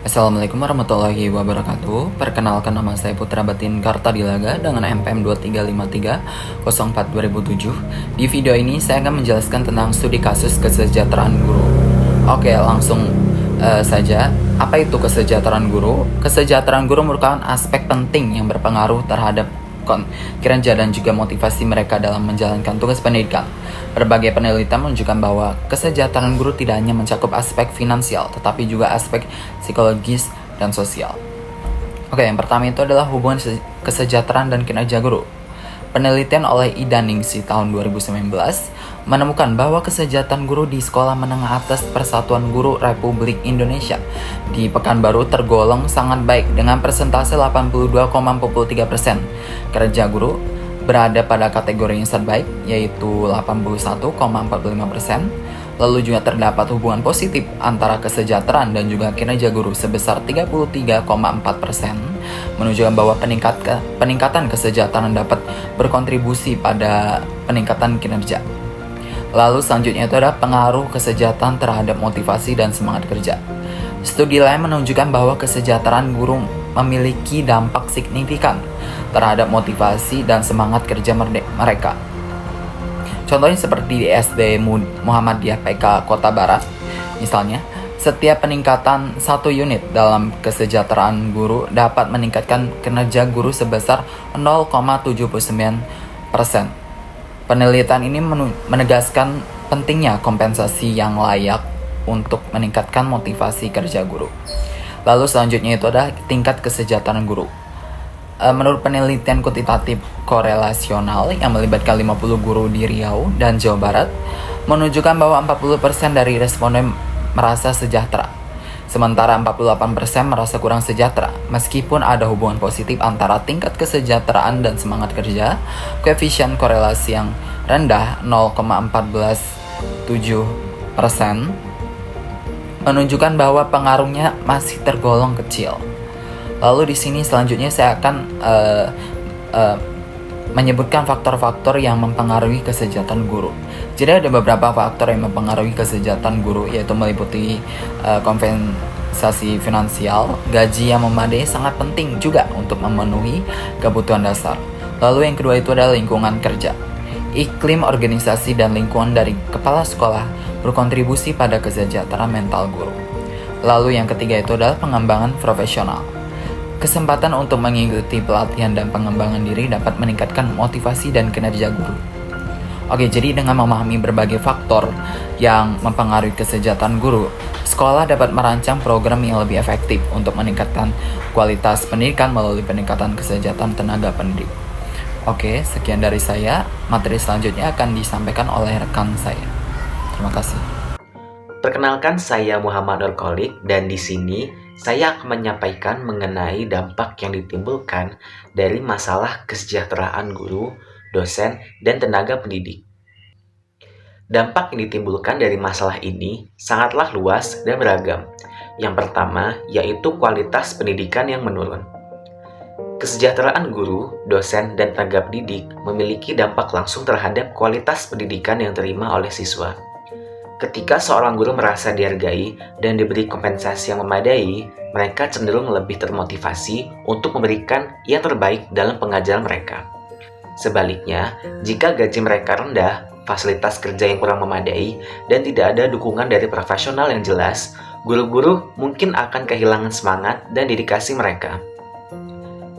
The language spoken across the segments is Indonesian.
Assalamualaikum warahmatullahi wabarakatuh. Perkenalkan, nama saya Putra Batin Kartadilaga dengan NPM 235304 2007. Di video ini saya akan menjelaskan tentang studi kasus kesejahteraan guru. Oke, langsung saja. Apa itu kesejahteraan guru? Kesejahteraan guru merupakan aspek penting yang berpengaruh terhadap kinerja dan juga motivasi mereka dalam menjalankan tugas pendidikan. Berbagai penelitian menunjukkan bahwa kesejahteraan guru tidak hanya mencakup aspek finansial, tetapi juga aspek psikologis dan sosial. Oke, yang pertama itu adalah hubungan kesejahteraan dan kinerja guru. Penelitian oleh Ida Ningsih tahun 2019 menemukan bahwa kesejahteraan guru di sekolah menengah atas Persatuan Guru Republik Indonesia di Pekanbaru tergolong sangat baik dengan persentase 82,43%. Kinerja guru berada pada kategori yang sangat baik, yaitu 81,45%. Lalu juga terdapat hubungan positif antara kesejahteraan dan juga kinerja guru sebesar 33,4%, menunjukkan bahwa peningkatan kesejahteraan dapat berkontribusi pada peningkatan kinerja. Lalu selanjutnya itu adalah pengaruh kesejahteraan terhadap motivasi dan semangat kerja. Studi lain menunjukkan bahwa kesejahteraan guru memiliki dampak signifikan terhadap motivasi dan semangat kerja mereka. Contohnya seperti di SD Muhammadiyah PK Kota Barat. Misalnya, setiap peningkatan 1 unit dalam kesejahteraan guru dapat meningkatkan kinerja guru sebesar 0,79%. Penelitian ini menegaskan pentingnya kompensasi yang layak untuk meningkatkan motivasi kerja guru. Lalu selanjutnya itu adalah tingkat kesejahteraan guru. Menurut penelitian kuantitatif korelasional yang melibatkan 50 guru di Riau dan Jawa Barat, menunjukkan bahwa 40% dari responden merasa sejahtera, sementara 48% merasa kurang sejahtera. Meskipun ada hubungan positif antara tingkat kesejahteraan dan semangat kerja, koefisien korelasi yang rendah 0,147% menunjukkan bahwa pengaruhnya masih tergolong kecil. Lalu di sini selanjutnya saya akan menyebutkan faktor-faktor yang mempengaruhi kesejahteraan guru. Jadi ada beberapa faktor yang mempengaruhi kesejahteraan guru, yaitu meliputi kompensasi finansial. Gaji yang memadai sangat penting juga untuk memenuhi kebutuhan dasar. Lalu yang kedua itu adalah lingkungan kerja. Iklim organisasi dan lingkungan dari kepala sekolah berkontribusi pada kesejahteraan mental guru. Lalu yang ketiga itu adalah pengembangan profesional. Kesempatan untuk mengikuti pelatihan dan pengembangan diri dapat meningkatkan motivasi dan kinerja guru. Oke, jadi dengan memahami berbagai faktor yang mempengaruhi kesejahteraan guru, sekolah dapat merancang program yang lebih efektif untuk meningkatkan kualitas pendidikan melalui peningkatan kesejahteraan tenaga pendidik. Oke, sekian dari saya. Materi selanjutnya akan disampaikan oleh rekan saya. Terima kasih. Perkenalkan, saya Muhammad Nur Kholik, dan di sini saya akan menyampaikan mengenai dampak yang ditimbulkan dari masalah kesejahteraan guru, dosen, dan tenaga pendidik. Dampak yang ditimbulkan dari masalah ini sangatlah luas dan beragam. Yang pertama, yaitu kualitas pendidikan yang menurun. Kesejahteraan guru, dosen, dan tenaga pendidik memiliki dampak langsung terhadap kualitas pendidikan yang diterima oleh siswa. Ketika seorang guru merasa dihargai dan diberi kompensasi yang memadai, mereka cenderung lebih termotivasi untuk memberikan yang terbaik dalam pengajaran mereka. Sebaliknya, jika gaji mereka rendah, fasilitas kerja yang kurang memadai, dan tidak ada dukungan dari profesional yang jelas, guru-guru mungkin akan kehilangan semangat dan dedikasi mereka.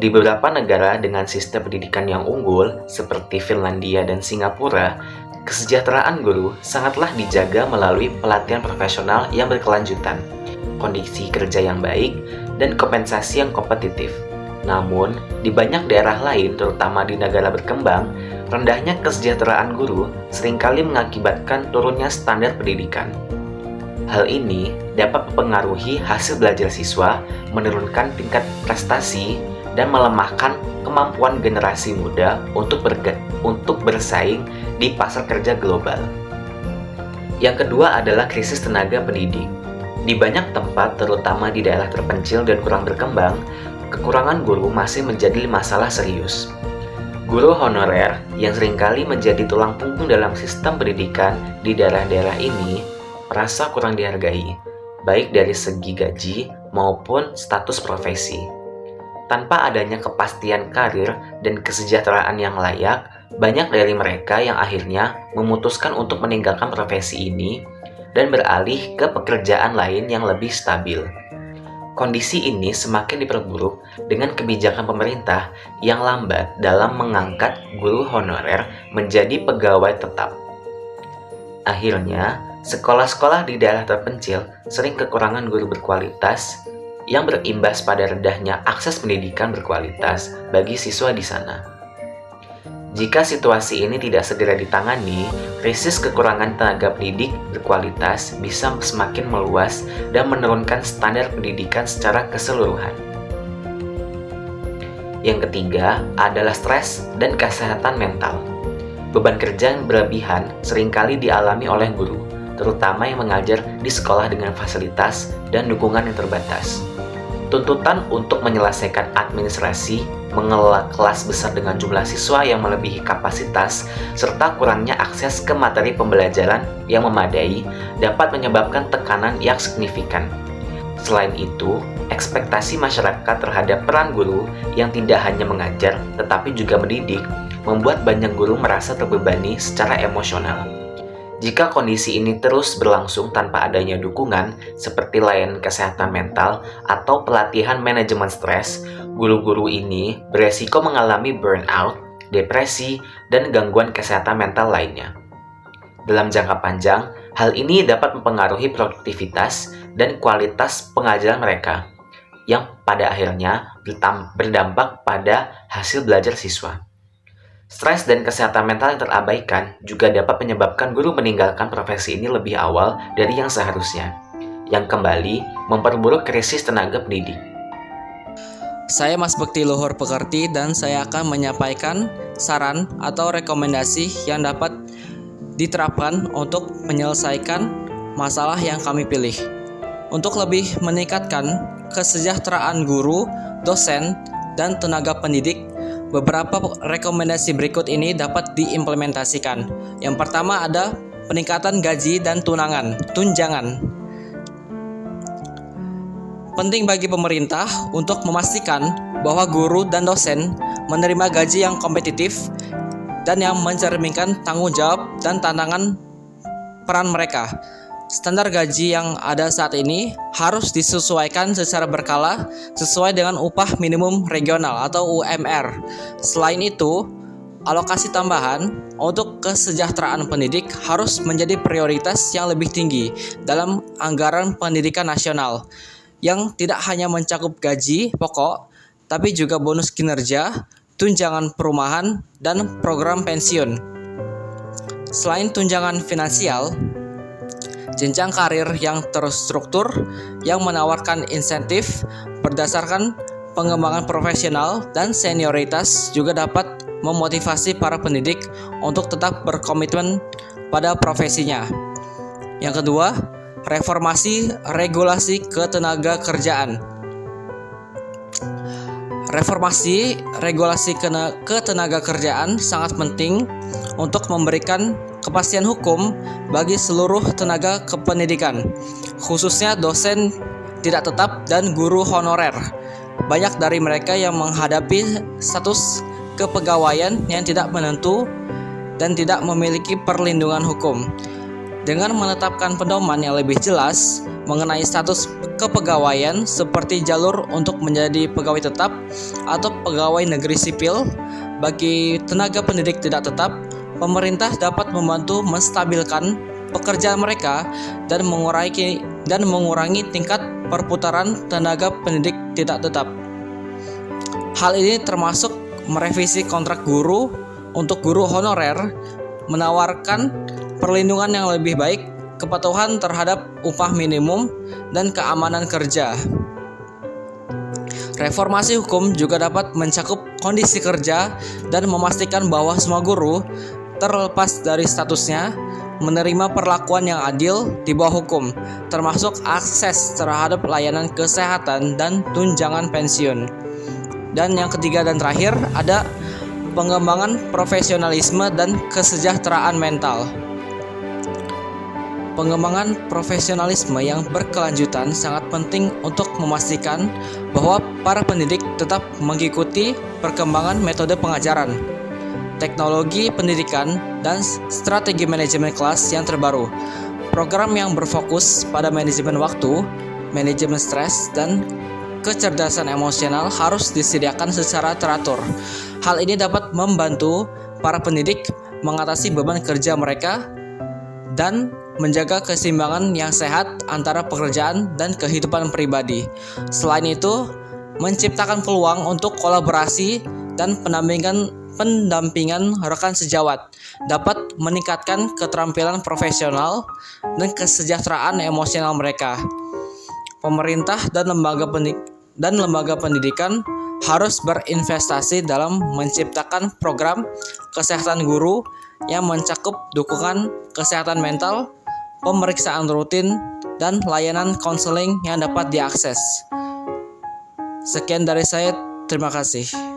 Di beberapa negara dengan sistem pendidikan yang unggul, seperti Finlandia dan Singapura, kesejahteraan guru sangatlah dijaga melalui pelatihan profesional yang berkelanjutan, kondisi kerja yang baik, dan kompensasi yang kompetitif. Namun, di banyak daerah lain, terutama di negara berkembang, rendahnya kesejahteraan guru seringkali mengakibatkan turunnya standar pendidikan. Hal ini dapat mempengaruhi hasil belajar siswa, menurunkan tingkat prestasi, dan melemahkan kemampuan generasi muda untuk bersaing di pasar kerja global. Yang kedua adalah krisis tenaga pendidik. Di banyak tempat, terutama di daerah terpencil dan kurang berkembang, kekurangan guru masih menjadi masalah serius. Guru honorer yang seringkali menjadi tulang punggung dalam sistem pendidikan di daerah-daerah ini merasa kurang dihargai, baik dari segi gaji maupun status profesi. Tanpa adanya kepastian karir dan kesejahteraan yang layak, banyak dari mereka yang akhirnya memutuskan untuk meninggalkan profesi ini dan beralih ke pekerjaan lain yang lebih stabil. Kondisi ini semakin diperburuk dengan kebijakan pemerintah yang lambat dalam mengangkat guru honorer menjadi pegawai tetap. Akhirnya, sekolah-sekolah di daerah terpencil sering kekurangan guru berkualitas yang berimbas pada rendahnya akses pendidikan berkualitas bagi siswa di sana. Jika situasi ini tidak segera ditangani, krisis kekurangan tenaga pendidik berkualitas bisa semakin meluas dan menurunkan standar pendidikan secara keseluruhan. Yang ketiga adalah stres dan kesehatan mental. Beban kerja yang berlebihan seringkali dialami oleh guru, terutama yang mengajar di sekolah dengan fasilitas dan dukungan yang terbatas. Tuntutan untuk menyelesaikan administrasi, mengelola kelas besar dengan jumlah siswa yang melebihi kapasitas, serta kurangnya akses ke materi pembelajaran yang memadai dapat menyebabkan tekanan yang signifikan. Selain itu, ekspektasi masyarakat terhadap peran guru yang tidak hanya mengajar tetapi juga mendidik membuat banyak guru merasa terbebani secara emosional. Jika kondisi ini terus berlangsung tanpa adanya dukungan seperti layanan kesehatan mental atau pelatihan manajemen stres, guru-guru ini beresiko mengalami burnout, depresi, dan gangguan kesehatan mental lainnya. Dalam jangka panjang, hal ini dapat mempengaruhi produktivitas dan kualitas pengajaran mereka, yang pada akhirnya berdampak pada hasil belajar siswa. Stres dan kesehatan mental yang terabaikan juga dapat menyebabkan guru meninggalkan profesi ini lebih awal dari yang seharusnya, yang kembali memperburuk krisis tenaga pendidik. Saya Mas Bekti Luhur Pekerti dan saya akan menyampaikan saran atau rekomendasi yang dapat diterapkan untuk menyelesaikan masalah yang kami pilih. Untuk lebih meningkatkan kesejahteraan guru, dosen, dan tenaga pendidik, beberapa rekomendasi berikut ini dapat diimplementasikan. Yang pertama ada peningkatan gaji dan tunjangan. Penting bagi pemerintah untuk memastikan bahwa guru dan dosen menerima gaji yang kompetitif dan yang mencerminkan tanggung jawab dan tantangan peran mereka. Standar gaji yang ada saat ini harus disesuaikan secara berkala sesuai dengan upah minimum regional atau UMR. Selain itu, alokasi tambahan untuk kesejahteraan pendidik harus menjadi prioritas yang lebih tinggi dalam anggaran pendidikan nasional, yang tidak hanya mencakup gaji pokok, tapi juga bonus kinerja, tunjangan perumahan, dan program pensiun. Selain tunjangan finansial, jenjang karir yang terstruktur yang menawarkan insentif berdasarkan pengembangan profesional dan senioritas juga dapat memotivasi para pendidik untuk tetap berkomitmen pada profesinya. Yang kedua, reformasi regulasi ketenaga kerjaan. Reformasi regulasi ketenaga kerjaan sangat penting untuk memberikan kepastian hukum bagi seluruh tenaga kependidikan, khususnya dosen tidak tetap dan guru honorer. Banyak dari mereka yang menghadapi status kepegawaian yang tidak menentu dan tidak memiliki perlindungan hukum. Dengan menetapkan pedoman yang lebih jelas mengenai status kepegawaian seperti jalur untuk menjadi pegawai tetap atau pegawai negeri sipil bagi tenaga pendidik tidak tetap, pemerintah dapat membantu menstabilkan pekerjaan mereka dan mengurangi tingkat perputaran tenaga pendidik tidak tetap. Hal ini termasuk merevisi kontrak guru untuk guru honorer, menawarkan perlindungan yang lebih baik, kepatuhan terhadap upah minimum, dan keamanan kerja. Reformasi hukum juga dapat mencakup kondisi kerja dan memastikan bahwa semua guru, terlepas dari statusnya, menerima perlakuan yang adil di bawah hukum, termasuk akses terhadap layanan kesehatan dan tunjangan pensiun. Dan yang ketiga dan terakhir ada pengembangan profesionalisme dan kesejahteraan mental. Pengembangan profesionalisme yang berkelanjutan sangat penting untuk memastikan bahwa para pendidik tetap mengikuti perkembangan metode pengajaran, teknologi pendidikan, dan strategi manajemen kelas yang terbaru. Program yang berfokus pada manajemen waktu, manajemen stres, dan kecerdasan emosional harus disediakan secara teratur. Hal ini dapat membantu para pendidik mengatasi beban kerja mereka dan menjaga keseimbangan yang sehat antara pekerjaan dan kehidupan pribadi. Selain itu, menciptakan peluang untuk kolaborasi dan pendampingan rekan sejawat dapat meningkatkan keterampilan profesional dan kesejahteraan emosional mereka. Pemerintah dan lembaga pendidikan harus berinvestasi dalam menciptakan program kesehatan guru yang mencakup dukungan kesehatan mental, pemeriksaan rutin, dan layanan konseling yang dapat diakses. Sekian dari saya, terima kasih.